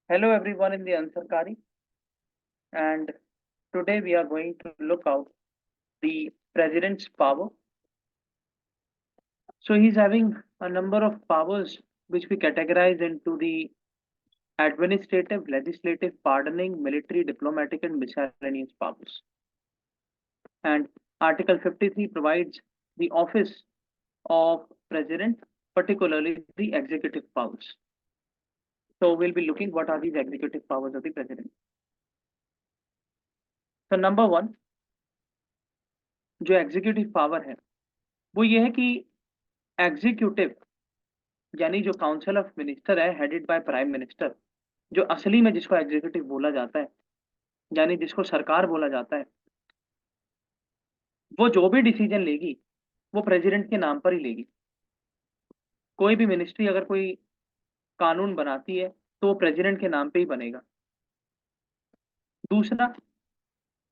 Hello everyone in the Ansarkari, and today we are going to look out the president's power. So he's having a number of powers which we categorize into the administrative, legislative, pardoning, military, diplomatic, and miscellaneous powers. And Article 53 provides the office of president, particularly the executive powers. So we'll be looking what are these executive powers of the president. So number one, जो executive power है वो ये है कि executive यानी जो council of minister है headed by prime minister, जो असली में जिसको एग्जीक्यूटिव बोला जाता है यानी जिसको सरकार बोला जाता है, वो जो भी डिसीजन लेगी वो प्रेसिडेंट के नाम पर ही लेगी। कोई भी मिनिस्ट्री अगर कोई कानून बनाती है तो वो प्रेसिडेंट के नाम पे ही बनेगा। दूसरा,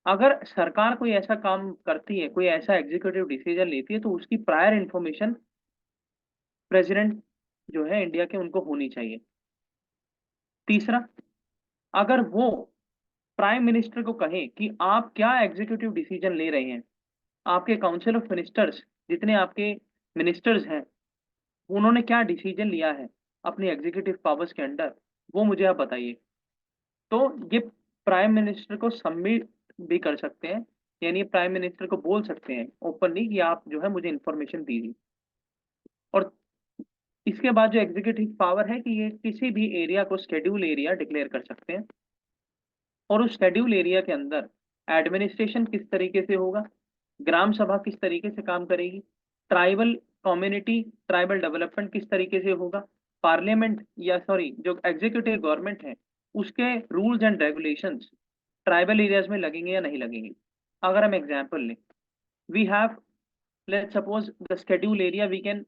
अगर सरकार कोई ऐसा काम करती है, कोई ऐसा एग्जीक्यूटिव डिसीजन लेती है, तो उसकी प्रायर इंफॉर्मेशन प्रेसिडेंट जो है इंडिया के उनको होनी चाहिए। तीसरा, अगर वो प्राइम मिनिस्टर को कहें कि आप क्या एग्जीक्यूटिव डिसीजन ले रहे हैं, आपके काउंसिल ऑफ मिनिस्टर्स जितने आपके मिनिस्टर्स हैं उन्होंने क्या डिसीजन लिया है अपनी एग्जीक्यूटिव पावर्स के अंडर, वो मुझे आप बताइए। तो ये प्राइम मिनिस्टर को सबमिट भी कर सकते हैं, यानी प्राइम मिनिस्टर को बोल सकते हैं ओपनली कि आप जो है मुझे इंफॉर्मेशन दीजिए। और इसके बाद जो एग्जीक्यूटिव पावर है कि ये किसी भी एरिया को शेड्यूल एरिया डिक्लेयर कर सकते हैं, और उस शेड्यूल एरिया के अंदर एडमिनिस्ट्रेशन किस तरीके से होगा, ग्राम सभा किस तरीके से काम करेगी, ट्राइबल कम्युनिटी ट्राइबल डेवलपमेंट किस तरीके से होगा, पार्लियामेंट या सॉरी जो एग्जीक्यूटिव गवर्नमेंट है उसके rules and regulations tribal areas में लगेंगे या नहीं लगेंगे। अगर हम एग्जांपल लें, we have let's suppose the schedule area, we can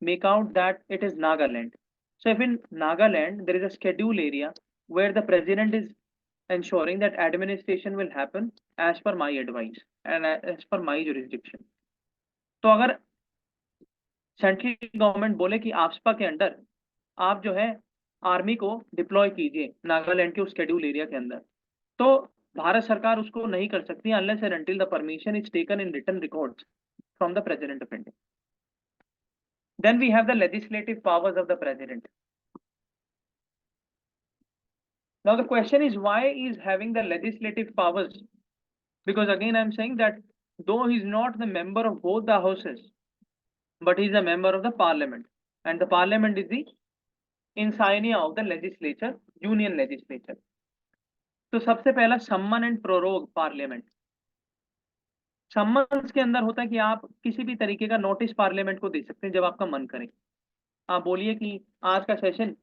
make out that it is Nagaland. So if in Nagaland there is a schedule area where the president is ensuring that administration will happen as per my advice and as per my jurisdiction. तो अगर central government बोले कि AFSPA के under आप जो है army को deploy कीजिए नागालैंड के उस शेड्यूल एरिया के अंदर, तो भारत सरकार उसको नहीं कर सकती unless and until the permission is taken in written records from the president of India. Then we have the legislative powers of the president. Now the question is, why is having the legislative powers? Because again I am saying that though he is not the member of both the houses, but he is a member of the parliament, and the parliament is the insignia of the legislature, union legislature. तो सबसे पहला सम्मन and prorogue parliament. Summons के अंदर होता है कि आप किसी भी तरीके का नोटिस पार्लियामेंट को दे सकते हैं जब आपका मन करे। आप बोलिए कि आज का सेशन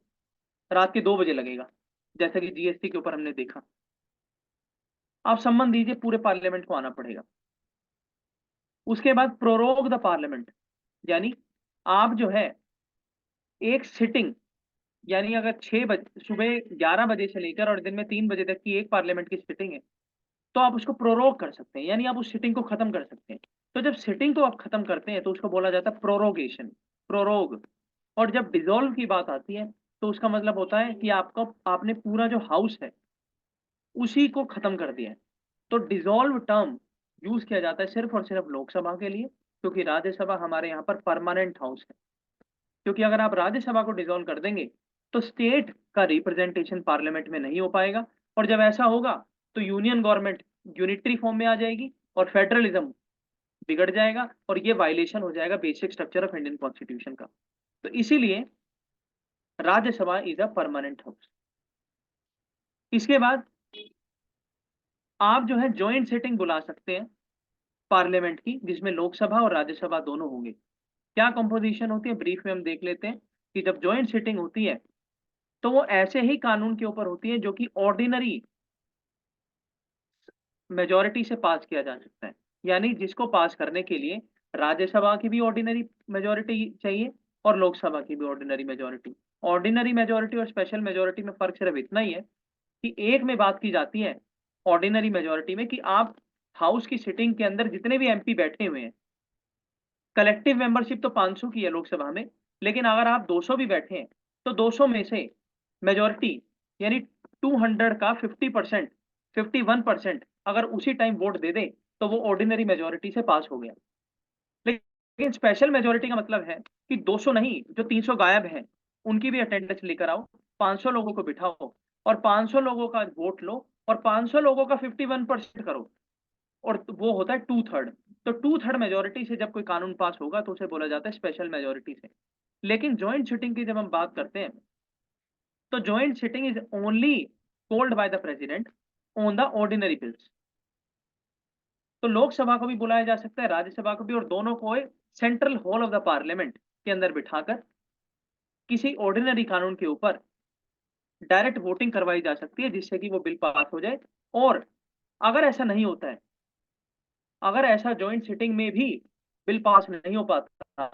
रात के 2 बजे लगेगा, जैसा कि जीएसटी के ऊपर हमने देखा, आप सम्मन दीजिए, पूरे पार्लियामेंट को आना पड़ेगा। उसके बाद प्रोरोग द पार्लियामेंट, यानी आप जो है एक सिटिंग, यानी अगर 6 बजे सुबह 11 बजे से लेकर और दिन में 3 बजे तक की एक पार्लियामेंट की सिटिंग है तो आप उसको प्रोरोग कर सकते हैं, यानी आप उस सिटिंग को खत्म कर सकते हैं। तो जब सिटिंग को आप खत्म करते हैं तो उसको बोला जाता है प्रोरोगेशन, प्रोरोग। और जब डिसॉल्व की बात आती है तो उसका मतलब होता है कि आपने पूरा जो हाउस है उसी को खत्म कर दिया है। तो डिसॉल्व टर्म यूज किया जाता है सिर्फ और सिर्फ लोकसभा के लिए, क्योंकि राज्यसभा हमारे यहाँ पर परमानेंट हाउस है। क्योंकि अगर आप राज्यसभा को डिसॉल्व कर देंगे तो स्टेट का रिप्रेजेंटेशन पार्लियामेंट में नहीं हो पाएगा, और जब ऐसा होगा तो यूनियन गवर्नमेंट यूनिटरी फॉर्म में आ जाएगी और फेडरलिज्म बिगड़ जाएगा, और ये वायलेशन हो जाएगा basic structure of Indian constitution का। तो इसीलिए Rajya Sabha is a permanent house. इसके बाद आप जो है ज्वाइंट सिटिंग बुला सकते हैं पार्लियामेंट की, जिसमें लोकसभा और राज्यसभा दोनों होंगे। क्या कंपोजिशन होती है ब्रीफ में हम देख लेते हैं कि जब ज्वाइंट सिटिंग होती है तो वो ऐसे ही कानून के ऊपर होती है जो कि ऑर्डिनरी मेजोरिटी से पास किया जा सकता है, यानी जिसको पास करने के लिए राज्यसभा की भी ऑर्डिनरी मेजोरिटी चाहिए और लोकसभा की भी ऑर्डिनरी मेजोरिटी। ऑर्डिनरी मेजोरिटी और स्पेशल मेजोरिटी में फर्क सिर्फ इतना ही है कि एक में बात की जाती है ऑर्डिनरी मेजोरिटी में कि आप हाउस की सिटिंग के अंदर जितने भी एमपी बैठे हुए हैं, कलेक्टिव मेंबरशिप तो 500 की है लोकसभा में, लेकिन अगर आप 200 भी बैठे हैं तो 200 में से मेजोरिटी यानी 200 का 50%, 51% अगर उसी टाइम वोट दे दे तो वो ऑर्डिनरी मेजोरिटी से पास हो गया। लेकिन स्पेशल मेजोरिटी का मतलब है कि 200 नहीं, जो 300 गायब हैं उनकी भी अटेंडेंस लेकर आओ, 500 लोगों को बिठाओ और 500 लोगों का वोट लो और 500 लोगों का 51% करो और वो होता है 2/3। तो 2/3 मेजोरिटी से जब कोई कानून पास होगा तो उसे बोला जाता है स्पेशल मेजोरिटी से। लेकिन जॉइंट सिटिंग की जब हम बात करते हैं तो joint sitting is only called by the president on the ordinary bills. तो लोकसभा को भी बुलाया जा सकता है, राज्यसभा को भी, और दोनों को central hall of the parliament के अंदर बिठाकर किसी ऑर्डिनरी कानून के ऊपर डायरेक्ट वोटिंग करवाई जा सकती है जिससे कि वो बिल पास हो जाए। और अगर ऐसा नहीं होता है, अगर ऐसा जॉइंट सिटिंग में भी बिल पास नहीं हो पाता,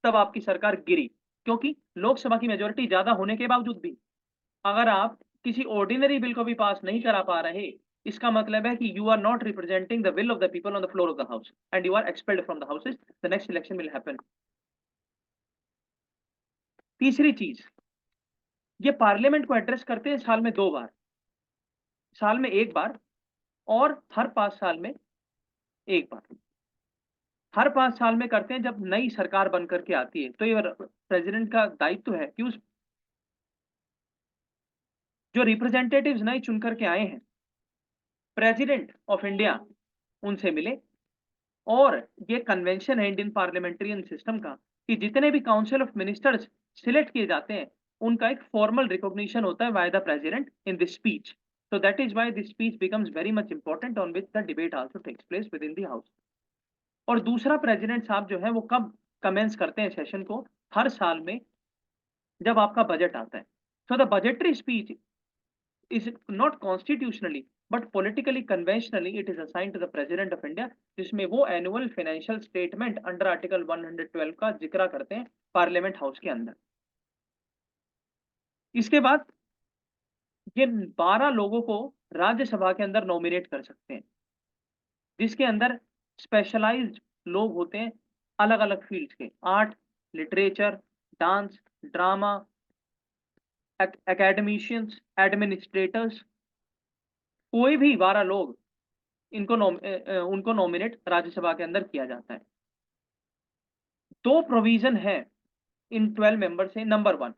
तब आपकी सरकार गिरी, क्योंकि लोकसभा की मेजोरिटी ज्यादा होने के बावजूद भी अगर आप किसी ऑर्डिनरी बिल को भी पास नहीं करा पा रहे, इसका मतलब है कि you are not representing the will of the people on the floor of the house and you are expelled from the houses, the next election will happen. तीसरी चीज, ये पार्लियामेंट को एड्रेस करते हैं साल में 2 बार, साल में 1 बार और हर 5 साल में 1 बार। हर 5 साल में करते हैं जब नई सरकार बन करके आती है, तो ये प्रेसिडेंट का दायित्व है कि उस जो रिप्रेजेंटेटिव्स नए चुन करके आए हैं, प्रेसिडेंट ऑफ इंडिया उनसे मिले। और ये कन्वेंशन है इंडियन पार्लियामेंट्रियन सिस्टम का कि जितने भी काउंसिल ऑफ मिनिस्टर्स सिलेक्ट किए जाते हैं उनका एक फॉर्मल रिकॉग्निशन होता है bye the president in this speech. So that is why this speech becomes very much important on which the debate also takes place within the house. और दूसरा, president साहब जो है वो कब कमेंस करते हैं सेशन को? हर साल में जब आपका बजट आता है। So the budgetary speech is not constitutionally but politically conventionally it is assigned to the president of India, जिसमें वो annual financial statement under article 112 का जिक्र करते हैं पार्लियामेंट हाउस के अंदर। इसके बाद ये 12 लोगों को राज्यसभा के अंदर नॉमिनेट कर सकते हैं, जिसके अंदर स्पेशलाइज्ड लोग होते हैं अलग अलग फील्ड्स के, art, literature, dance, drama, academicians, administrators, कोई भी 12 लोग उनको नॉमिनेट राज्यसभा के अंदर किया जाता है। 2 प्रोविजन है इन 12 मेंबर से। नंबर 1,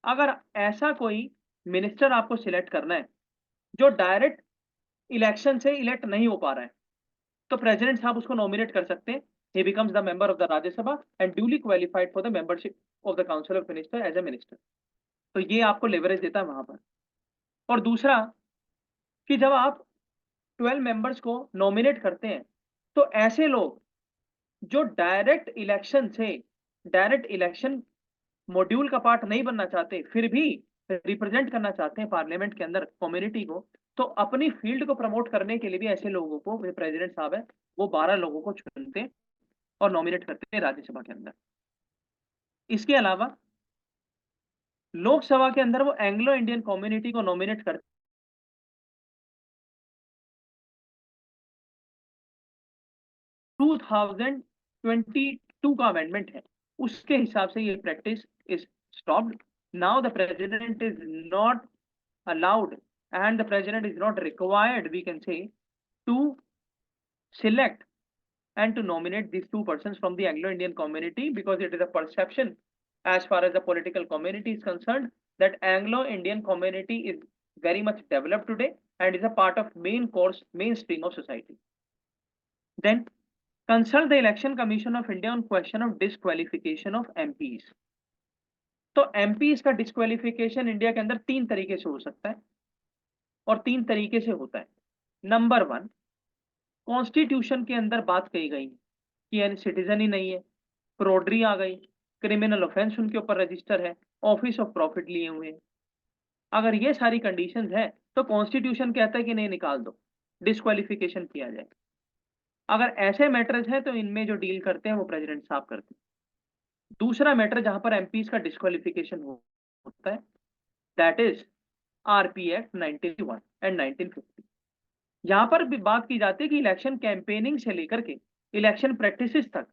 अगर ऐसा कोई मिनिस्टर आपको सिलेक्ट करना है जो डायरेक्ट इलेक्शन से इलेक्ट नहीं हो पा रहा है, तो प्रेसिडेंट साहब उसको नॉमिनेट कर सकते हैं। He becomes the member of the Rajya Sabha and duly qualified for the membership of the council of minister as a minister. तो ये आपको लेवरेज देता है वहां पर। और दूसरा कि जब आप 12 मेंबर्स को नॉमिनेट करते हैं तो ऐसे लोग जो डायरेक्ट इलेक्शन मॉड्यूल का पार्ट नहीं बनना चाहते, फिर भी रिप्रेजेंट करना चाहते हैं पार्लियामेंट के अंदर कम्युनिटी को, तो अपनी फील्ड को प्रमोट करने के लिए भी ऐसे लोगों को, जो प्रेसिडेंट साहब है, वो 12 लोगों को चुनते हैं और नॉमिनेट करते हैं राज्यसभा के अंदर। इसके अलावा लोकसभा के अंदर वो एंग्लो इंडियन कम्युनिटी को नॉमिनेट करते 2022 का अमेंडमेंट है, उसके हिसाब से ये practice is stopped. Now the president is not allowed and the president is not required, we can say, to select and to nominate these 2 persons from the Anglo-Indian community, because it is a perception as far as the political community is concerned that Anglo-Indian community is very much developed today and is a part of mainstream of society. Then consult the Election Commission of India on question of disqualification of MPs. तो MPs का disqualification India के अंदर 3 तरीके से हो सकता है और 3 तरीके से होता है। नंबर 1, कॉन्स्टिट्यूशन के अंदर बात कही गई कि यानी सिटीजन ही नहीं है, फ्रॉडरी आ गई, क्रिमिनल ऑफेंस उनके ऊपर रजिस्टर है, ऑफिस ऑफ प्रॉफिट लिए हुए हैं। अगर ये सारी कंडीशंस है तो कॉन्स्टिट्यूशन कहता है कि नहीं, निकाल दो, डिस्क्वालिफिकेशन किया जाए। अगर ऐसे मैटर्स हैं तो इनमें जो डील करते हैं वो प्रेसिडेंट साहब करते हैं। दूसरा मैटर जहां पर एमपीज का डिस्क्वालिफिकेशन होता है, that is RP act 1991 and 1950। यहां पर भी बात की जाती है कि इलेक्शन कैंपेनिंग से लेकर के इलेक्शन प्रैक्टिसेस तक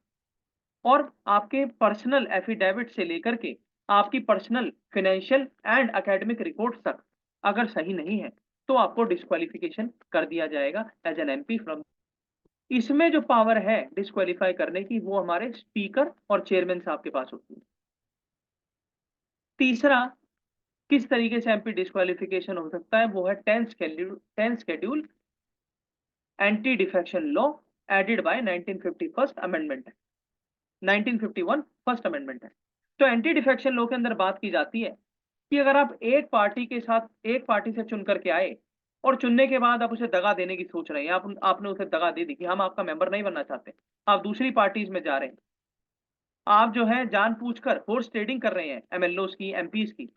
और आपके पर्सनल एफिडेविट से लेकर के आपकी personal financial and academic reports तक, अगर सही नहीं है तो आपको डिस्क्वालिफिकेशन कर दिया जाएगा एज एन एमपी फ्रॉम। इसमें जो पावर है डिस्क्वालीफाई करने की वो हमारे स्पीकर और चेयरमैन साहब के पास होती है। तीसरा, किस तरीके से एमपी डिस्क्वालिफिकेशन हो सकता है, वो है 10th schedule anti defection law added by 1950 first amendment है, 1951 फर्स्ट अमेंडमेंट है। तो एंटी डिफेक्शन लॉ के अंदर बात की जाती है कि अगर आप एक पार्टी के साथ, एक पार्टी से चुन करके आए और चुनने के बाद आप उसे दगा देने की सोच रहे हैं, आपने उसे दगा दे दी कि हम आपका मेंबर नहीं बनना चाहते, आप दूसरी पार्टीज में जा रहे हैं, आप जो है जानबूझकर हॉर्स ट्रेडिंग कर रहे हैं एमएलओ की, एमपीज की,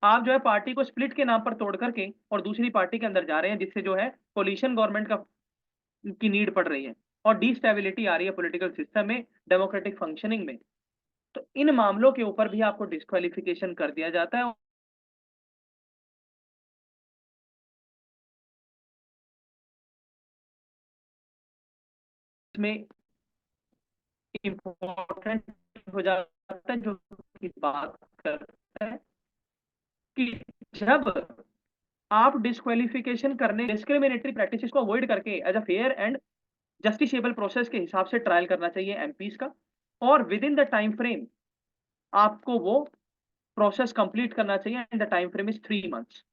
आप जो है पार्टी को स्प्लिट के नाम पर तोड़ करके और दूसरी पार्टी के अंदर जा रहे हैं, जिससे जो है कोलिशन गवर्नमेंट का की नीड पड़ रही है और डिस्टेबिलिटी आ रही है पॉलिटिकल सिस्टम में, डेमोक्रेटिक फंक्शनिंग में। तो इन मामलों के ऊपर भी आपको डिस्क्वालिफिकेशन कर दिया जाता है। इसमें इंपॉर्टेंट हो जाता है जो की बात करता है कि जब आप डिस्क्वालिफिकेशन करने डिस्क्रिमिनेटरी प्रैक्टिसेस को अवॉइड करके as a fair and justiciable process के हिसाब से ट्रायल करना चाहिए एमपीज का, और within the time frame आपको वो प्रोसेस कंप्लीट करना चाहिए and the time frame is 3 months.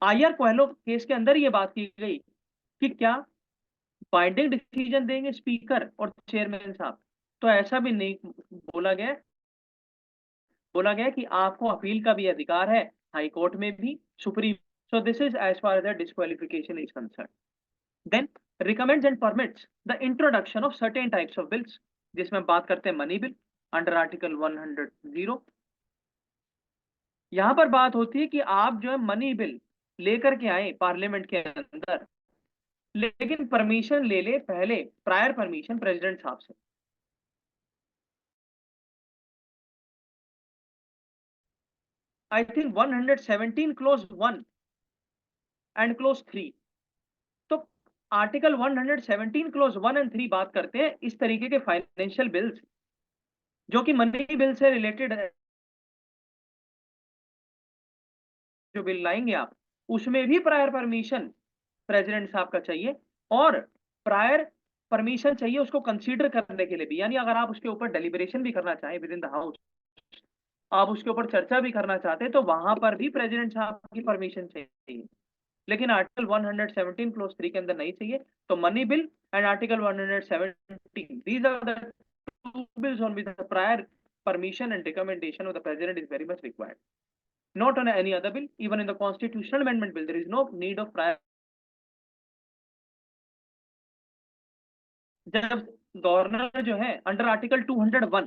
IR Coelho case के अंदर ये बात की गई कि क्या बाइंडिंग डिसीजन देंगे स्पीकर और चेयरमैन साहब, तो ऐसा भी नहीं बोला गया। बोला गया कि आपको अपील का भी अधिकार है, हाई कोर्ट में भी, supreme. So this is as far as the disqualification is concern. Then recommends and permits the introduction of certain types of bills, जिसमें बात करते हैं मनी बिल अंडर आर्टिकल 100। यहां पर बात होती है कि आप जो है मनी बिल लेकर के आए पार्लियामेंट के अंदर, लेकिन परमिशन ले ले पहले, प्रायर परमिशन प्रेसिडेंट साहब से। I think 117 close 1 and close 3। तो आर्टिकल 117 क्लोज 1 एंड 3 बात करते हैं इस तरीके के फाइनेंशियल बिल्स जो कि मनी बिल से रिलेटेड है। जो बिल लाएंगे आप, उसमें भी प्रायर परमिशन प्रेसिडेंट साहब का चाहिए, और प्रायर परमिशन चाहिए उसको कंसीडर करने के लिए भी। यानी अगर आप उसके ऊपर डेलिब्रेशन भी करना चाहें विद इन द हाउस, आप उसके ऊपर चर्चा भी करना चाहते हैं, तो वहां पर भी प्रेसिडेंट साहब की परमिशन चाहिए। लेकिन आर्टिकल 117 क्लोज 3 के अंदर नहीं चाहिए। तो money bill and article 117, these are the two bills on which the prior permission and recommendation of the president is very much required, not on any other bill. Even in the constitutional amendment bill there is no need of prior। जब governor जो है under article 201,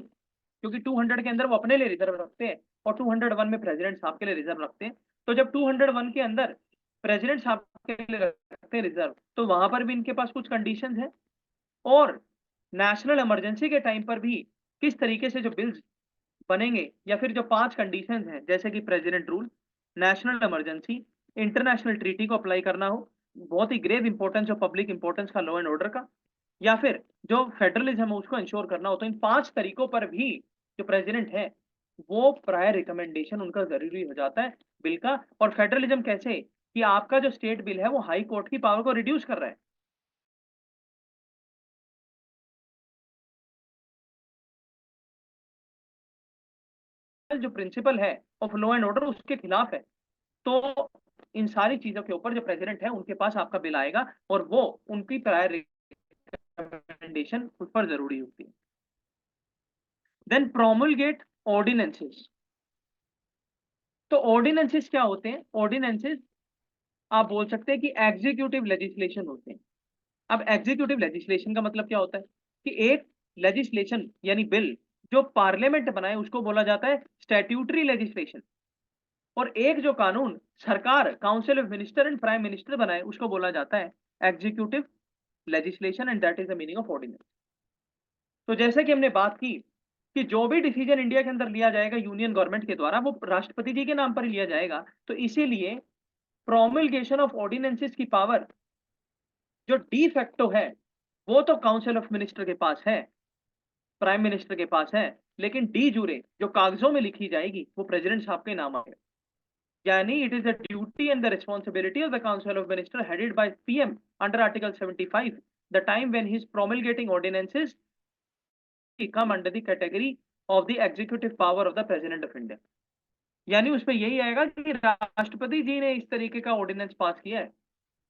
क्योंकि 200 के अंदर वो अपने लिए reserve रखते हैं और 201 में प्रेसिडेंट साहब के लिए रिजर्व रखते हैं, तो जब 201 के अंदर प्रेसिडेंट साहब के लिए रखते हैं रिजर्व, तो वहां पर भी इनके पास कुछ कंडीशंस है। और नेशनल इमरजेंसी के टाइम पर भी किस तरीके से जो बिल्स बनेंगे, या फिर जो 5 कंडीशंस हैं, जैसे कि president rule, national emergency, international treaty को अप्लाई करना हो, बहुत ही ग्रेव इंपॉर्टेंस और पब्लिक इंपॉर्टेंस का लॉ एंड ऑर्डर का, या फिर जो फेडरलिज्म है उसको इंश्योर करना हो, तो इन 5 तरीकों पर भी जो प्रेसिडेंट है वो प्रायर रिकमेंडेशन उनका जरूरी हो जाता है बिल का। और फेडरलिज्म कैसे, कि आपका जो स्टेट बिल है वो हाई कोर्ट की पावर को रिड्यूस कर रहा है, जो प्रिंसिपल है ऑफ लॉ एंड ऑर्डर उसके खिलाफ है। तो इन सारी चीजों के ऊपर जो प्रेसिडेंट है उनके पास आपका बिल आएगा और वो उनकी प्रायर रिकमेंडेशन उस पर जरूरी होती है। Then promulgate ordinances. तो ऑर्डिनेंसेस क्या होते हैं? ऑर्डिनेंसेस आप बोल सकते हैं कि एग्जीक्यूटिव लेजिस्लेशन होते हैं। अब एग्जीक्यूटिव लेजिस्लेशन का मतलब क्या होता है कि एक लेजिस्लेशन यानी बिल जो पार्लियामेंट बनाए उसको बोला जाता है स्टैट्यूटरी लेजिस्लेशन, और एक जो कानून सरकार council of minister and prime minister बनाए उसको बोला जाता है executive legislation, and that is the meaning of ordinance. तो जैसे कि हमने बात की कि जो भी डिसीजन इंडिया के अंदर लिया जाएगा यूनियन गवर्नमेंट के द्वारा वो राष्ट्रपति जी के नाम पर ही लिया जाएगा, तो इसीलिए प्रोमulgेशन ऑफ ऑर्डिनेंसेस की पावर जो डी फैक्टो है वो तो काउंसिल ऑफ मिनिस्टर के पास है, प्राइम मिनिस्टर के पास है, लेकिन डी जूरे जो कागजों में लिखी जाएगी वो प्रेसिडेंट साहब के नाम आएगा। यानी it is the duty and the responsibility of the council of minister headed by PM under article 75 the time when he is प्रोमulgating ordinances come under the category of the executive power of the president of India। यानी उसमें यही आएगा कि राष्ट्रपति जी ने इस तरीके का ऑर्डिनेंस पास किया है,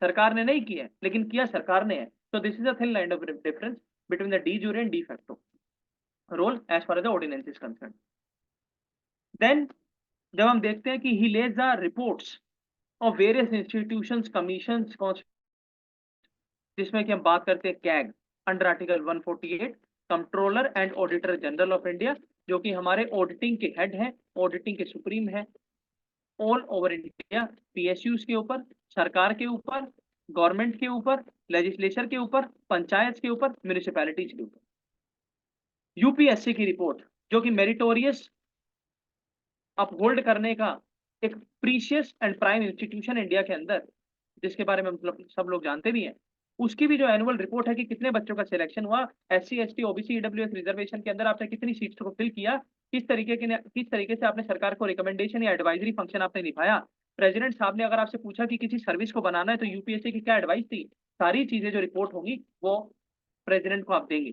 सरकार ने नहीं किया है, लेकिन किया सरकार ने है। So this is a thin line of difference between the de jure and de facto role as far as the ordinance is concerned। Then जब हम देखते हैं कि he lays the reports of various institutions, commissions, जिसमें कि हम बात करते हैं CAG under article 148 controller and auditor general of India, जो कि हमारे ऑडिटिंग के हेड हैं, ऑडिटिंग के सुप्रीम है ऑल ओवर इंडिया, पीएसयूज के ऊपर, सरकार के ऊपर, गवर्नमेंट के ऊपर, लेजिस्लेचर के ऊपर, पंचायत के ऊपर, म्यूनिसिपैलिटीज के ऊपर। यूपीएससी की रिपोर्ट जो कि मेरिटोरियस अपहोल्ड करने का एक precious and prime institution India के अंदर, जिसके बारे में मतलब सब लोग जानते भी हैं, उसकी भी जो एनुअल रिपोर्ट है कि कितने बच्चों का सिलेक्शन हुआ, SC ST OBC EWS reservation के अंदर आपने कितनी सीट्स को फिल किया, किस तरीके से आपने सरकार को रिकमेंडेशन या एडवाइजरी फंक्शन आपने निभाया। प्रेसिडेंट साहब ने अगर आपसे पूछा कि किसी सर्विस को बनाना है तो यूपीएससी की क्या एडवाइस थी, सारी चीजें जो रिपोर्ट होंगी वो प्रेसिडेंट को आप देंगे।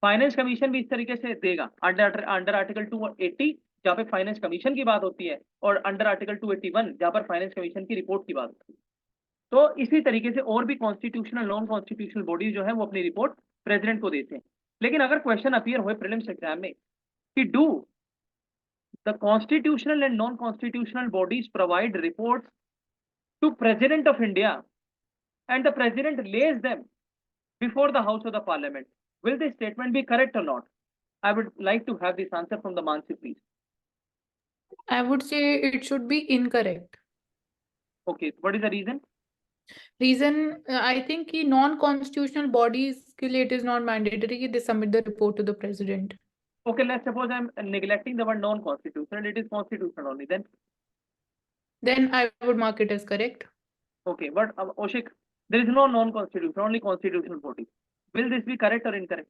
फाइनेंस कमीशन भी इस तरीके से देगा अंडर आर्टिकल 280 जहाँ पे फाइनेंस कमीशन की बात होती है, और अंडर आर्टिकल 281 जहाँ पर फाइनेंस कमीशन की रिपोर्ट की बात होती है। तो इसी तरीके से और भी कॉन्स्टिट्यूशनल नॉन कॉन्स्टिट्यूशनल बॉडीज जो है वो अपनी रिपोर्ट प्रेसिडेंट को देते हैं। लेकिन अगर क्वेश्चन अपीयर हुए प्रीलिम्स एग्जाम में कि do the constitutional and non constitutional bodies provide reports to president of India and the president lays them before the house of the parliament, will this statement be correct or not? I would like to have this answer from the Mansi, please. I would say it should be incorrect. Okay, what is the reason? Reason, I think कि non-constitutional bodies के लिए it is not mandatory कि they submit the report to the president. Okay, let's suppose I'm neglecting the word non-constitutional, it is constitutional only, Then I would mark it as correct. Okay, but Oshik, there is no non-constitutional, only constitutional body. Will this be correct or incorrect?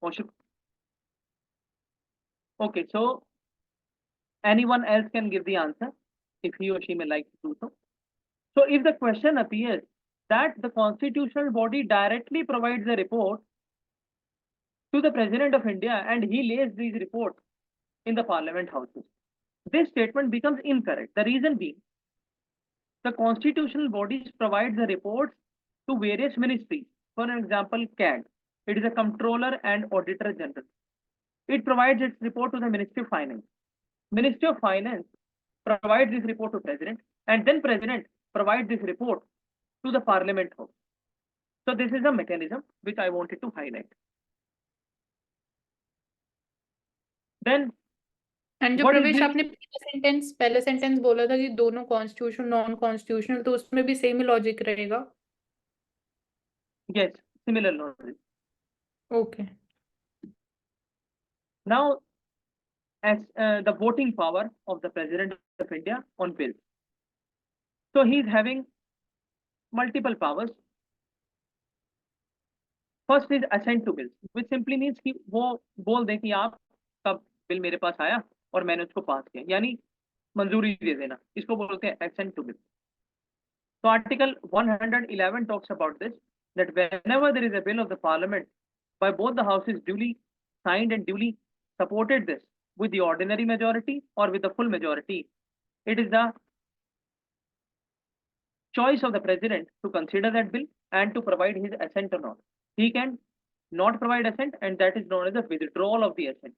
Oshik. Okay, so anyone else can give the answer if he or she may like to do so. So if the question appears that the constitutional body directly provides a report to the President of India and he lays these reports in the parliament houses, this statement becomes incorrect. The reason being, the constitutional bodies provide the reports to various ministries. For example, CAG, it is a Controller and Auditor General. It provides its report to the Ministry of Finance. Ministry of Finance provides this report to President, and then President provides this report to the Parliament House. So this is a mechanism which I wanted to highlight. Then and जो प्रवेश आपने पहले sentence बोला था कि दोनों constitution non constitutional, तो उसमें भी सेम ही लॉजिक रहेगा? Yes, similar logic. Okay. Now, as the voting power of the President of India on bills. So he is having multiple powers. First is assent to bills, which simply means कि वो बोल दें कि आप कब bill मेरे पास आया और मैंने उसको पास किया, यानी मंजूरी दे देना, इसको बोलते हैं assent to bill. So Article 111 talks about this, that whenever there is a bill of the Parliament by both the houses duly signed and duly supported this with the ordinary majority or with the full majority, it is the choice of the President to consider that bill and to provide his assent or not. He can not provide assent, and that is known as a withdrawal of the assent.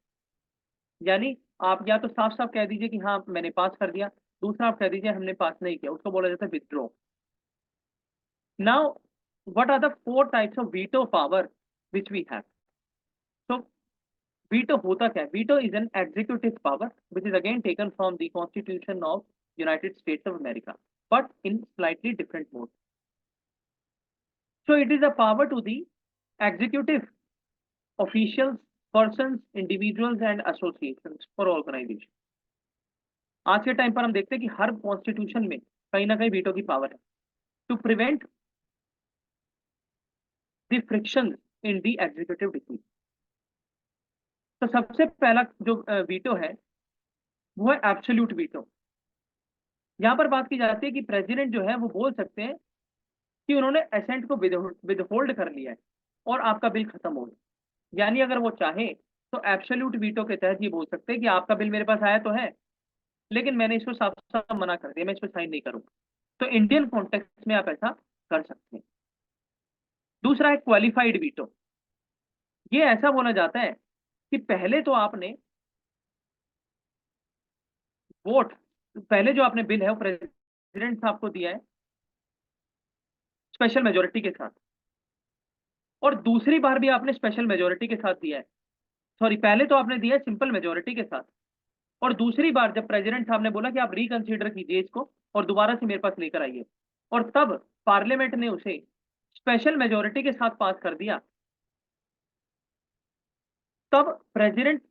यानी आप या तो साफ साफ कह दीजिए कि हाँ मैंने पास कर दिया, दूसरा आप कह दीजिए हमने पास नहीं किया, उसको बोला जाता है withdraw. Now, what are the 4 types of veto power which we have? So veto होता क्या है? Veto is an executive power which is again taken from the Constitution of United States of America, but in slightly different mode. So it is a power to the executive officials, persons, individuals and associations or organizations. आज के time पर हम देखते हैं कि हर constitution में कहीं ना कहीं वीटो की पावर है to prevent the friction in the executive decision. तो सबसे पहला जो वीटो है वो है एब्सोल्यूट वीटो। यहाँ पर बात की जाती है कि प्रेसिडेंट जो है वो बोल सकते हैं कि उन्होंने एसेंट को विदहोल्ड कर लिया है और आपका बिल खत्म हो गया। यानी अगर वो चाहे तो एब्सोल्यूट वीटो के तहत ये बोल सकते हैं कि आपका बिल मेरे पास आया तो है, लेकिन मैंने इसको साफ साफ मना कर दिया, मैं इस पर साइन नहीं करूंगा। तो इंडियन कॉन्टेक्स्ट में आप ऐसा कर सकते हैं। दूसरा है क्वालिफाइड वीटो। ये ऐसा बोला जाता है कि पहले तो आपने वोट, पहले जो आपने बिल है वो प्रेसिडेंट साहब को दिया है स्पेशल मेजोरिटी के साथ, और दूसरी बार भी आपने स्पेशल मेजोरिटी के साथ दिया है। सॉरी, पहले तो आपने दिया है सिंपल मेजोरिटी के साथ, और दूसरी बार जब प्रेसिडेंट साहब ने बोला कि आप रिकंसीडर कीजिए इसको और दोबारा से मेरे पास लेकर आइए, और तब पार्लियामेंट ने उसे स्पेशल मेजोरिटी के साथ पास कर दिया, तब प्रेसिडेंट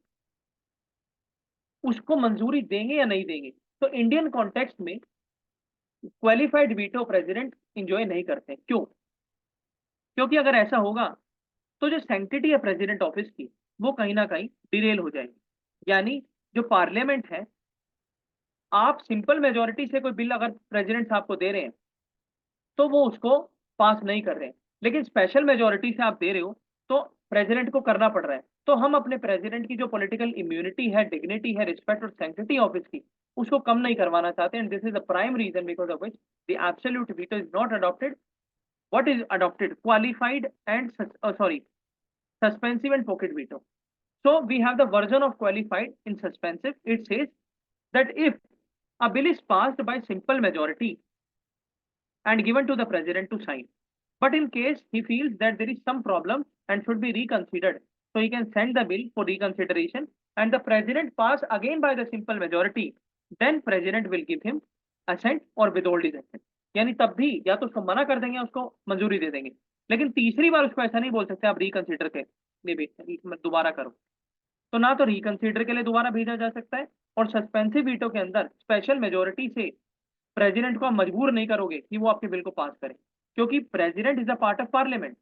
उसको मंजूरी देंगे या नहीं देंगे। तो इंडियन कॉन्टेक्स्ट में क्वालिफाइड वीटो प्रेसिडेंट इंजॉय नहीं करते। क्यों? क्योंकि अगर ऐसा होगा तो जो सैंक्टिटी है प्रेसिडेंट ऑफिस की वो कहीं ना कहीं डिरेल हो जाएगी। यानी जो पार्लियामेंट है, आप सिंपल मेजोरिटी से कोई बिल अगर प्रेसिडेंट साहब को दे रहे हैं तो वो उसको पास नहीं कर रहे हैं, लेकिन स्पेशल मेजोरिटी से आप दे रहे हो तो प्रेसिडेंट को करना पड़ रहा है। तो हम अपने प्रेसिडेंट की जो पॉलिटिकल इम्यूनिटी है, डिग्निटी है, रिस्पेक्ट और सैंक्टिटी ऑफिस की, उसको कम नहीं करवाना चाहते। And this is the prime reason because of which the absolute veto is not adopted. What is adopted? Qualified and sorry suspensive and pocket veto. So we have the version of qualified in suspensive. It says that if a bill is passed by simple majority and given to the president to sign, but in case he feels that there is some problem and should be reconsidered, so he can send the bill for reconsideration and the president pass again by the simple majority, then president will give him assent or withhold his assent. यानी तब भी या तो उसको मना कर देंगे, उसको मंजूरी दे देंगे, लेकिन तीसरी बार उसको ऐसा नहीं बोल सकते आप रिकंसिडर के लिए दोबारा करो। तो ना तो रिकंसिडर के लिए दोबारा भेजा जा सकता है, और सस्पेंसिव वीटो के अंदर स्पेशल मेजोरिटी से प्रेसिडेंट को आप मजबूर नहीं करोगे कि वो आपके बिल को पास करे, क्योंकि president is the part of parliament,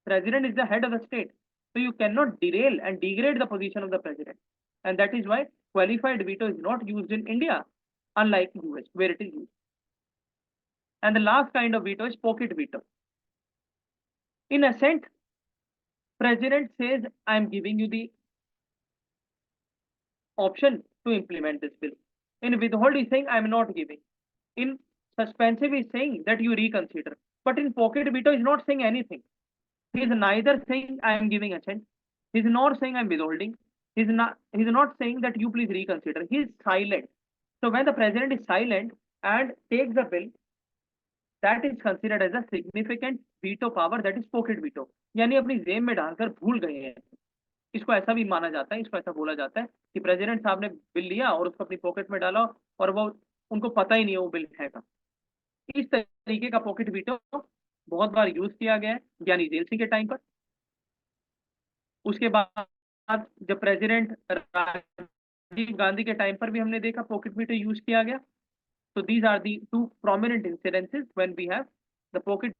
president is the head of the state, so you cannot derail and degrade the position of the president, and that is why qualified veto is not used in India, unlike US where it is used. And the last kind of veto is pocket veto. In assent, president says I am giving you the option to implement this bill. In withhold is saying I am not giving. In suspensive is saying that you reconsider, but in pocket veto is not saying anything. He is neither saying I am giving assent, he is not saying I am withholding, he is not saying that you please reconsider. He is silent. So when the president is silent and takes the bill, that is considered as a significant veto power, that is pocket veto. यानी अपनी जेब में डालकर भूल गए हैं, इसको ऐसा भी माना जाता है, इसको ऐसा बोला जाता है कि प्रेसिडेंट साहब ने बिल लिया और उसको अपनी पॉकेट में डाला और वो उनको पता ही नहीं है वो बिल है का। इस तरीके का पॉकेट वीटो बहुत बार यूज किया गया है ज्ञानी जेल सिंह के टाइम पर। उसके बाद जब प्रेसिडेंट राजीव गांधी के टाइम पर भी हमने देखा पॉकेट वीटो यूज किया गया। तो these are the two prominent incidences when we have the pocket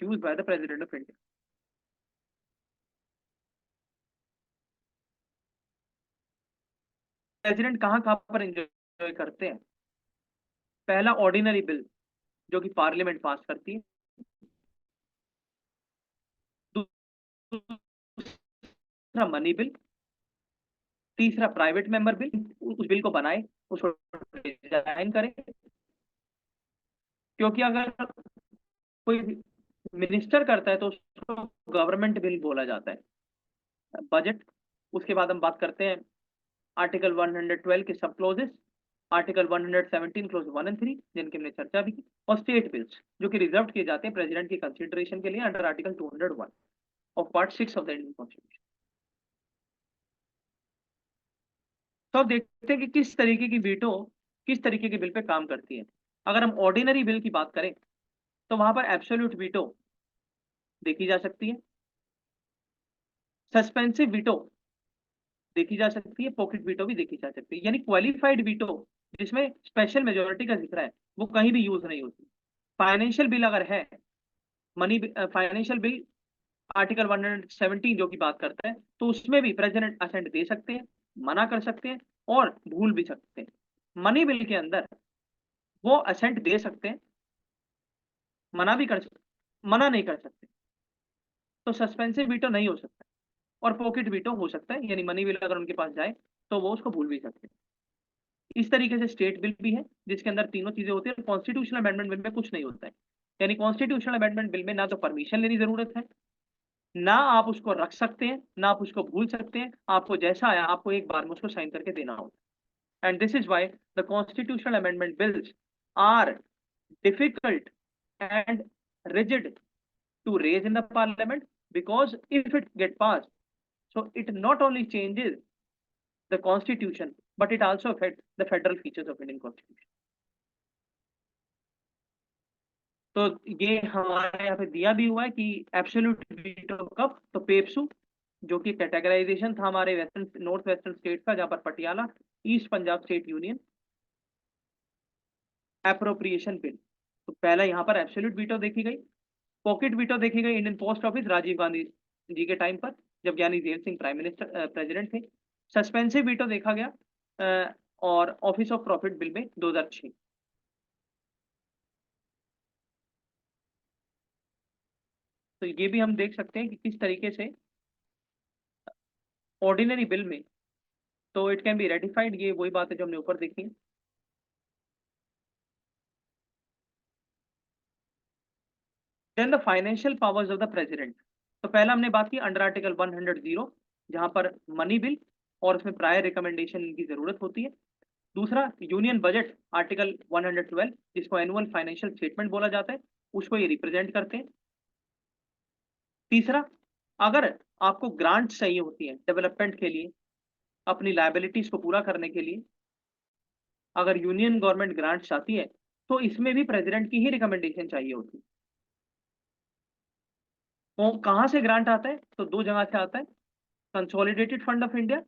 used by the president of India. President कहाँ कहाँ पर एंजॉय करते हैं? पहला, ऑर्डिनरी बिल जो कि पार्लियामेंट पास करती है। दूसरा, मनी बिल। तीसरा, प्राइवेट मेंबर बिल, उस बिल को बनाए, उसको डिजाइन करें, क्योंकि अगर कोई मिनिस्टर करता है तो उसको गवर्नमेंट बिल बोला जाता है। बजट, उसके बाद हम बात करते हैं आर्टिकल 112 के सब क्लोजेस, आर्टिकल 117 क्लोज 1 एंड 3 जिनकी हमने चर्चा भी की, और स्टेट बिल्स जो कि रिजर्व किए जाते हैं प्रेसिडेंट की कंसिडरेशन के लिए under article 201 of part 6 of the Indian constitution. तो अब देखते हैं कि किस तरीके की वीटो किस तरीके के बिल पे काम करती है। अगर हम ऑर्डिनरी बिल की बात करें तो वहां पर एब्सोल्यूट वीटो देखी जा सकती है, सस्पेंसिव वीटो देखी जा सकती है, पॉकेट वीटो भी देखी जा सकती है। यानी क्वालिफाइड वीटो जिसमें स्पेशल मेजोरिटी का जिक्र है, वो कहीं भी यूज नहीं होती। फाइनेंशियल बिल अगर है, मनी फाइनेंशियल बिल आर्टिकल 117 जो की बात करता है, तो उसमें भी प्रेसिडेंट असेंट दे सकते हैं, मना कर सकते हैं और भूल भी सकते हैं। मनी बिल के अंदर वो असेंट दे सकते हैं, मना भी कर सकते, मना नहीं कर सकते। तो सस्पेंसिव वीटो नहीं हो सकता, और पॉकेट वीटो हो सकता है, यानी मनी बिल अगर उनके पास जाए तो वो उसको भूल भी सकते हैं। इस तरीके से स्टेट बिल भी है, जिसके अंदर तीनों चीजें होती है। कॉन्स्टिट्यूशनल अमेंडमेंट बिल में कुछ नहीं होता है, यानी कॉन्स्टिट्यूशनल अमेंडमेंट बिल में ना तो परमिशन लेनी जरूरत है, ना आप उसको रख सकते हैं, ना आप उसको भूल सकते हैं। आपको जैसा आया आपको एक बार में उसको साइन करके देना होगा। And this is why the constitutional amendment bills are difficult and rigid to raise in the parliament, because if it get passed, so it not only changes the constitution but it also affects the federal features of Indian constitution. तो ये हमारे यहाँ पे दिया भी हुआ है कि एब्सोल्यूट वीटो कब, तो पेप्सू, जो कि कैटेगराइजेशन था हमारे वेस्टर्न नॉर्थ वेस्टर्न स्टेट का, जहां पर Patiala, east Punjab state union, appropriation bill. तो पहला यहाँ पर एब्सोल्यूट वीटो देखी गई, पॉकेट वीटो देखी गई Indian post office Rajiv Gandhi ji के टाइम पर, जब Giani Zail Singh prime minister president थे। सस्पेंसिव वीटो देखा गया और ऑफिस ऑफ प्रॉफिट बिल में 2006। तो ये भी हम देख सकते हैं कि किस तरीके से ऑर्डिनरी बिल में तो इट कैन बी रेटिफाइड, ये वही बात है जो हमने ऊपर देखी है। Then the financial powers of the president. तो पहला हमने बात की अंडर आर्टिकल 100, जहां पर मनी बिल और उसमें प्रायर रिकमेंडेशन की जरूरत होती है। दूसरा यूनियन बजट आर्टिकल 112, जिसको एनुअल फाइनेंशियल स्टेटमेंट बोला जाता है, उसको ये रिप्रेजेंट करते हैं। तीसरा, अगर आपको ग्रांट चाहिए होती है डेवलपमेंट के लिए, अपनी लायबिलिटीज को पूरा करने के लिए, अगर यूनियन गवर्नमेंट ग्रांट चाहती है तो इसमें भी प्रेसिडेंट की ही रिकमेंडेशन चाहिए होती है। तो कहाँ से ग्रांट आता है, तो दो जगह से आता है, consolidated fund of India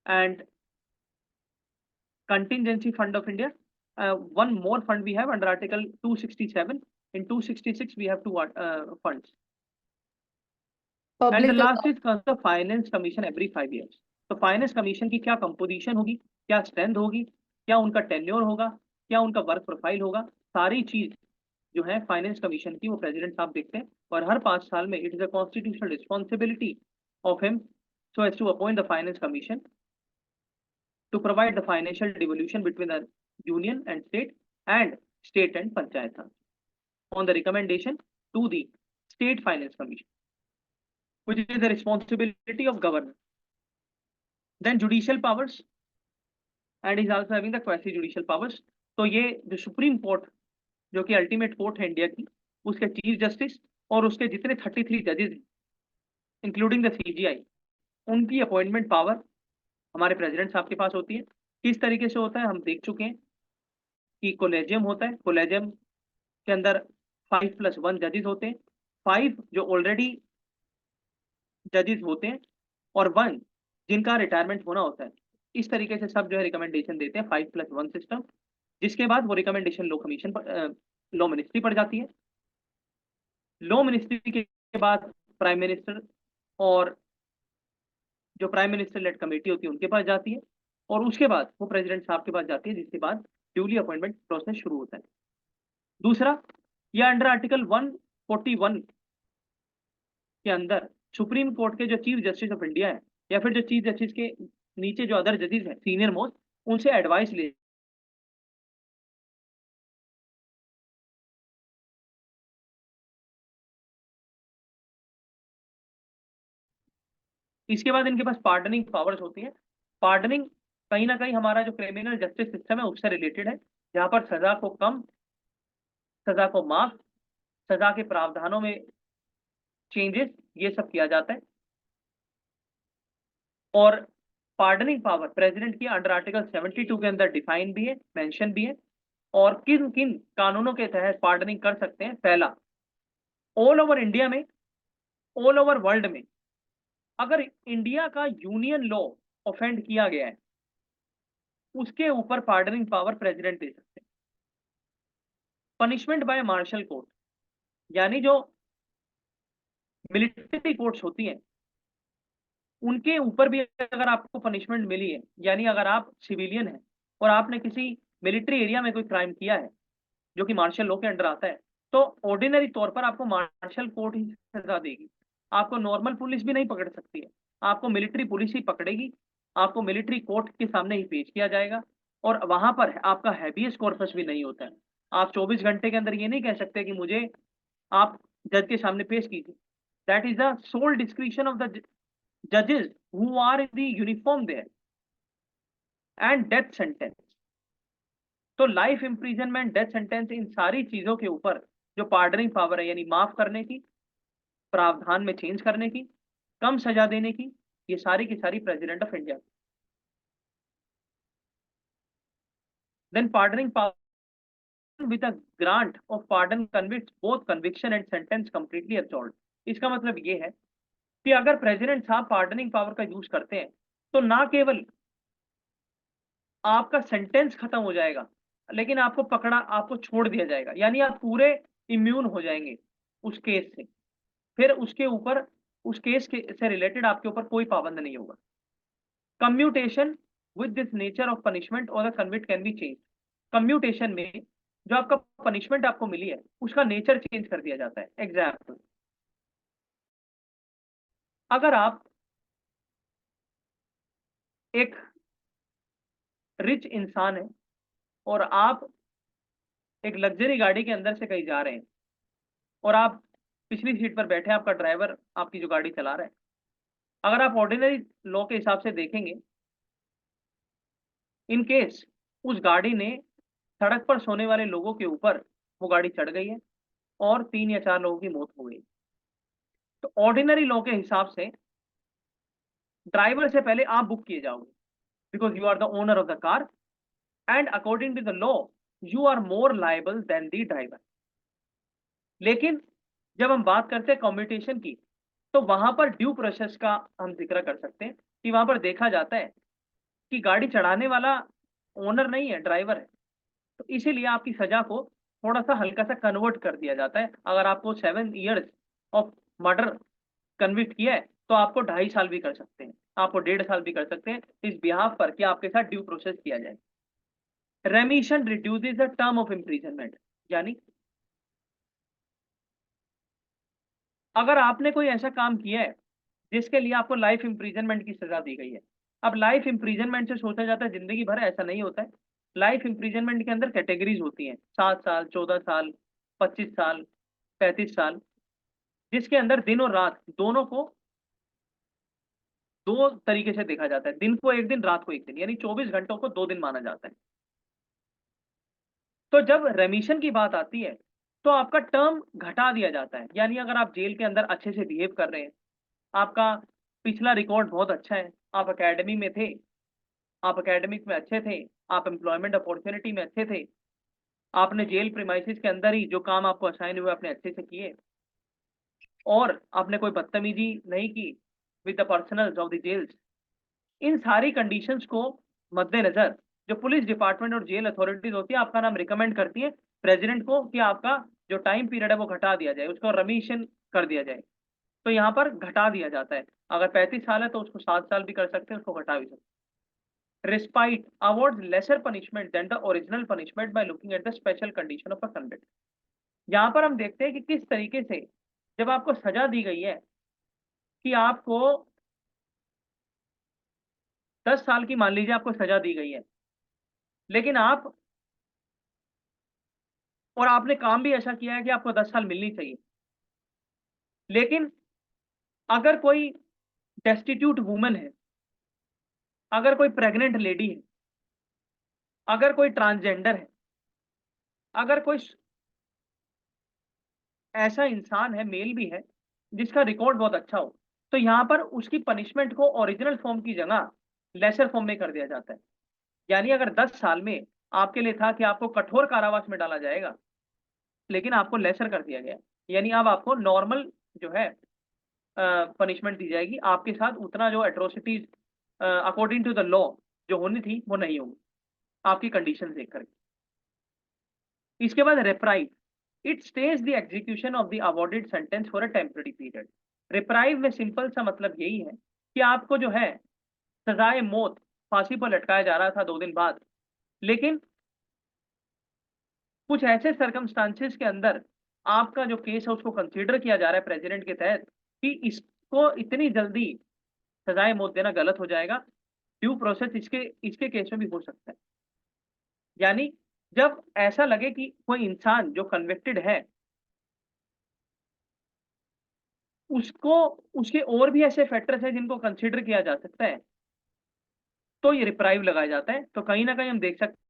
and contingency fund of India. One more fund we have under Article 267. In 266 we have two funds. And the public last is the Finance Commission every 5 years. तो finance commission की क्या composition होगी, क्या strength होगी, क्या उनका tenure होगा, क्या उनका वर्क प्रोफाइल होगा, सारी चीज जो है फाइनेंस कमीशन की वो प्रेसिडेंट साहब देखते हैं। और हर 5 साल में it is a constitutional responsibility of him so as to appoint the finance commission to provide the financial devolution between the union and state and panchayat on the recommendation to the state finance commission, which is the responsibility of governor. Then judicial powers, and is also having the quasi judicial powers. तो ये जो supreme court, जो कि ultimate court है India की, उसके chief justice और उसके जितने 33 जजेस इंक्लूडिंग द सीजीआई, उनकी अपॉइंटमेंट पावर हमारे प्रेसिडेंट साहब के पास होती है। किस तरीके से होता है हम देख चुके हैं कि कोलेजियम होता है, कोलेजियम के अंदर 5+1 जजेस होते हैं, 5 जो ऑलरेडी जजेस होते हैं और 1 जिनका रिटायरमेंट होना होता है। इस तरीके से सब जो है रिकमेंडेशन देते हैं, 5+1 सिस्टम, जिसके बाद वो रिकमेंडेशन लॉ कमीशन पर, लॉ मिनिस्ट्री पर जाती है। लॉ मिनिस्ट्री के बाद प्राइम मिनिस्टर और जो प्राइम मिनिस्टर लेड कमेटी होती है उनके पास जाती है, और उसके बाद वो प्रेसिडेंट साहब के पास जाती है, जिसके बाद ड्यूली अपॉइंटमेंट प्रोसेस शुरू होता है। दूसरा, यह अंडर आर्टिकल 141 के अंदर सुप्रीम कोर्ट के जो चीफ जस्टिस ऑफ इंडिया है, या फिर जो चीफ जस्टिस के नीचे जो अदर जजेस हैं सीनियर मोस्ट, उनसे एडवाइस ले, इसके बाद इनके पास पार्डनिंग पावर्स होती है। पार्डनिंग कहीं ना कहीं हमारा जो क्रिमिनल जस्टिस सिस्टम है उससे रिलेटेड है, जहां पर सजा को कम, सजा को माफ, सजा के प्रावधानों में चेंजेस, ये सब किया जाता है। और पार्डनिंग पावर प्रेसिडेंट की अंडर आर्टिकल 72 के अंदर डिफाइन भी है, मेंशन भी है। और किन किन कानूनों के तहत पार्डनिंग कर सकते हैं, पहला, ऑल ओवर इंडिया में, ऑल ओवर वर्ल्ड में अगर इंडिया का यूनियन लॉ ऑफेंड किया गया है, उसके ऊपर पार्डनिंग पावर प्रेसिडेंट दे सकते हैं। पनिशमेंट बाय मार्शल कोर्ट, यानी जो मिलिट्री कोर्ट्स होती हैं उनके ऊपर भी अगर आपको पनिशमेंट मिली है, यानी अगर आप सिविलियन हैं और आपने किसी मिलिट्री एरिया में कोई क्राइम किया है जो कि मार्शल लॉ के अंडर आता है, तो ऑर्डिनरी तौर पर आपको मार्शल कोर्ट ही सजा देगी। आपको नॉर्मल पुलिस भी नहीं पकड़ सकती है, आपको मिलिट्री पुलिस ही पकड़ेगी। आपको मिलिट्री कोर्ट के सामने ही पेश किया जाएगा और वहां पर आपका हैबियस कॉर्पस भी नहीं होता है। आप 24 घंटे के अंदर ये नहीं कह सकते कि मुझे आप जज के सामने पेश कीजिए। That is the sole description of the judges who are in the uniform there। And death sentence, तो लाइफ इम्प्रीजनमेंट, डेथ सेंटेंस, इन सारी चीजों के ऊपर जो पार्डनिंग पावर है, यानी माफ करने की, प्रावधान में चेंज करने की, कम सजा देने की, ये सारी की सारी president of India. Then pardoning power with the grant of pardon convicts both conviction and sentence completely absolved. इसका मतलब ये है कि अगर प्रेसिडेंट साहब पार्डनिंग पावर का यूज करते हैं तो ना केवल आपका सेंटेंस खत्म हो जाएगा, लेकिन आपको पकड़ा, आपको छोड़ दिया जाएगा, यानी आप पूरे इम्यून हो जाएंगे उस केस से। फिर उसके ऊपर, उस केस के से रिलेटेड आपके ऊपर कोई पाबंद नहीं होगा। Commutation with this nature of punishment और the convict can be change. Commutation में जो आपका पनिशमेंट आपको मिली है उसका नेचर चेंज कर दिया जाता है। एग्जाम्पल, अगर आप एक रिच इंसान है और आप एक लग्जरी गाड़ी के अंदर से कहीं जा रहे हैं और आप पिछली सीट पर बैठे हैं, आपका ड्राइवर आपकी जो गाड़ी चला रहा है, अगर आप ऑर्डिनरी लॉ के हिसाब से देखेंगे, इन केस उस गाड़ी ने सड़क पर सोने वाले लोगों के ऊपर वो गाड़ी चढ़ गई है और 3 या 4 लोगों की मौत हो गई, तो ऑर्डिनरी लॉ के हिसाब से ड्राइवर से पहले आप बुक किए जाओगे, because you are the owner of the car and according to the law you are more liable than the driver. लेकिन जब हम बात करते हैं कम्यूटेशन की, तो वहां पर ड्यू प्रोसेस का हम जिक्र कर सकते हैं कि वहां पर देखा जाता है कि गाड़ी चढ़ाने वाला ओनर नहीं है, ड्राइवर है, तो इसीलिए आपकी सजा को थोड़ा सा हल्का सा कन्वर्ट कर दिया जाता है। अगर आपको 7 years ऑफ मर्डर कन्विक्ट किया है तो आपको 2.5 साल भी कर सकते हैं, आपको 1.5 साल भी कर सकते हैं, इस बिहाफ पर कि आपके साथ ड्यू प्रोसेस किया जाए। रेमिशन reduces the term of imprisonment, यानी अगर आपने कोई ऐसा काम किया है जिसके लिए आपको लाइफ इम्प्रीजनमेंट की सजा दी गई है। अब लाइफ इम्प्रीजनमेंट से सोचा जाता है जिंदगी भर, ऐसा नहीं होता है। लाइफ इम्प्रीजनमेंट के अंदर कैटेगरीज होती हैं, 7 साल, 14 साल, 25 साल, 35 साल, जिसके अंदर दिन और रात दोनों को दो तरीके से देखा जाता है, दिन को एक दिन, रात को एक दिन, यानी 24 घंटों को 2 दिन माना जाता है। तो जब रेमिशन की बात आती है तो आपका टर्म घटा दिया जाता है, यानी अगर आप जेल के अंदर अच्छे से बिहेव कर रहे हैं, आपका पिछला रिकॉर्ड बहुत अच्छा है, आप एकेडमी में थे, आप एकेडमिक में अच्छे थे, आप एम्प्लॉयमेंट अपॉर्चुनिटी में अच्छे थे, आपने जेल प्रीमाइसिस के अंदर ही जो काम आपको असाइन हुए आपने अच्छे से किए, और आपने कोई बदतमीजी नहीं की with the personals of the jails, इन सारी कंडीशंस को मद्देनजर जो पुलिस डिपार्टमेंट और जेल अथॉरिटीज होती है आपका नाम रिकमेंड करती है प्रेसिडेंट को कि आपका जो टाइम पीरियड है वो घटा दिया जाए, उसको रमीशन कर दिया जाए। तो यहाँ पर घटा दिया जाता है, अगर 35 साल है तो उसको 7 साल भी कर सकते हैं, उसको घटा भी सकते हैं। Respite awards lesser punishment than the original punishment by looking at the special condition of a convict. यहाँ पर हम देखते हैं कि किस तरीके से जब आपको सजा दी गई है कि आपको 10 साल की, मान लीजिए आपको सजा दी गई है, लेकिन आप, और आपने काम भी ऐसा किया है कि आपको 10 साल मिलनी चाहिए, लेकिन अगर कोई डेस्टिट्यूट वुमन है, अगर कोई प्रेग्नेंट लेडी है, अगर कोई ट्रांसजेंडर है, अगर कोई ऐसा इंसान है, मेल भी है, जिसका रिकॉर्ड बहुत अच्छा हो, तो यहाँ पर उसकी पनिशमेंट को ओरिजिनल फॉर्म की जगह लेसर फॉर्म में कर दिया जाता है। यानी अगर 10 साल में आपके लिए था कि आपको कठोर कारावास में डाला जाएगा, लेकिन आपको लेसर कर दिया गया, यानी अब आपको नॉर्मल जो है पनिशमेंट दी जाएगी, आपके साथ उतना जो atrocities according to the law जो होनी थी वो नहीं होगी। आपकी कंडीशन देख करके। इसके बाद reprieve, it stays the execution of the awarded sentence for a temporary period. Reprieve में सिंपल सा मतलब यही है कि आपको जो है सजाए मौत, फांसी पर लटकाया जा रहा था 2 दिन बाद, लेकिन कुछ ऐसे सर्कमस्टांसेस के अंदर आपका जो केस है उसको कंसीडर किया जा रहा है प्रेसिडेंट के तहत कि इसको इतनी जल्दी सजाए मौत देना गलत हो जाएगा, ड्यू प्रोसेस इसके इसके केस में भी हो सकता है। यानी जब ऐसा लगे कि कोई इंसान जो कन्विक्टेड है उसको, उसके और भी ऐसे फैक्टर्स हैं जिनको कंसीडर किया जा सकता है, तो ये रिप्राइव लगाया जाता है। तो कहीं ना कहीं हम देख सकते